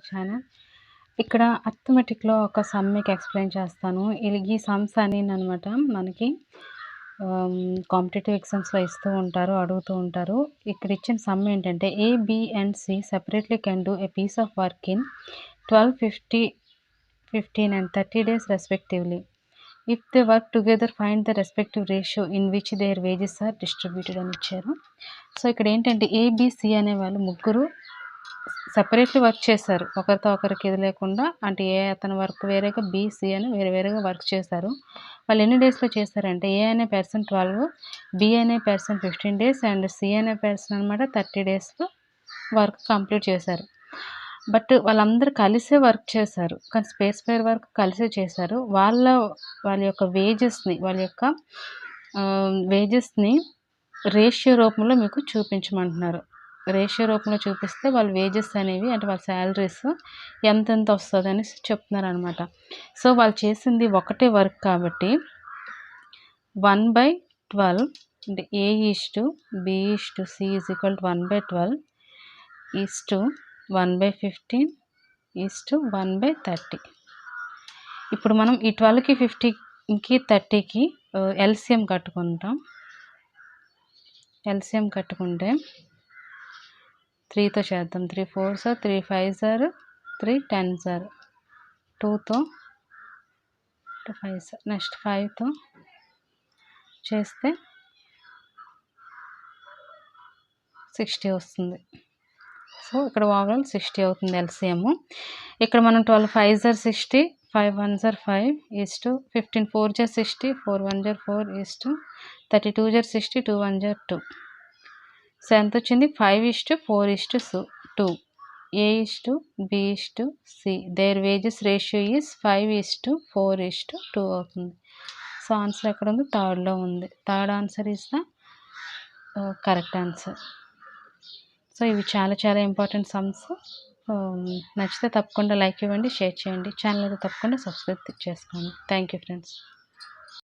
Channel. ఇక్కడ అర్థమెటిక్‌లో ఒక some మీకు ఎక్స్‌ప్లెయిన్ చేస్తాను. ఈ సమ్స్ అనేననమాట మనకి కాంపిటీటివ్ ఎగ్జామ్స్‌లో ఇస్తూ ఉంటారు, అడుగుతూ ఉంటారు. ఇక్కడ ఇచ్చిన సమ్ ఏంటంటే A, B and C separately can do a piece of work in 12, 50, 15 and 30 days respectively. If they work together, find the respective ratio in which their wages are distributed అని ఇచ్చారు. సో ఇక్కడ ఏంటంటే A, B, C అనే వాళ్ళు ముగ్గురు separately work చేశారు. ఒకరితో ఒకరికి ఇది లేకుండా, అంటే ఏ అతని వర్క్ వేరేగా, బి, సి అని వేరే వేరేగా వర్క్ చేశారు. వాళ్ళు ఎన్ని డేస్‌లో చేశారంటే ఏ అనే పర్సన్ 12, బి అనే పర్సన్ 15 డేస్ అండ్ సి అనే పర్సన్ అనమాట 30 డేస్‌లో వర్క్ కంప్లీట్ చేశారు. బట్ వాళ్ళందరూ కలిసే వర్క్ చేశారు. కానీ స్పేర్ వర్క్ కలిసే చేశారు. వాళ్ళ యొక్క వేజెస్‌ని రేషియో రూపంలో మీకు చూపించమంటున్నారు. రేషియో రూపంలో చూపిస్తే వాళ్ళ వేజెస్ అనేవి, అంటే వాళ్ళ శాలరీస్ ఎంతెంత వస్తదనేసి చెప్తున్నారనమాట. సో వాళ్ళు చేసింది ఒకటే వర్క్ కాబట్టి 1/12 అంటే A:B:C = 1/12 1/15 1/30. ఇప్పుడు మనం ఈ 12కి 15కి 30కి ఎల్సిఎం కట్టుకుంటాం. ఎల్సిఎం కట్టుకుంటే 3తో చేద్దాం. 3 4s 3 5s 3 10s 2తో 2 5s నెక్స్ట్ 5తో చేస్తే 60 వస్తుంది. సో ఇక్కడ ఓవరాల్ 60 అవుతుంది ఎల్సిఎం. ఇక్కడ మనం 12 5s 60, 5 1s 5 15 4s 60, 4 1s 4 30 2s 60, 2 1s 2. So ఎంత వచ్చింది? 5:4:2. A:B:C there wages ratio is 5:4:2 అవుతుంది. సో ఆన్సర్ ఎక్కడ ఉంది? థర్డ్లో ఉంది. Third answer is the correct answer. So ఇవి చాలా చాలా ఇంపార్టెంట్ సమ్స్. నచ్చితే తప్పకుండా లైక్ ఇవ్వండి, షేర్ చేయండి. ఛానల్ అయితే తప్పకుండా సబ్స్క్రైబ్ చేసుకోండి. Thank you friends.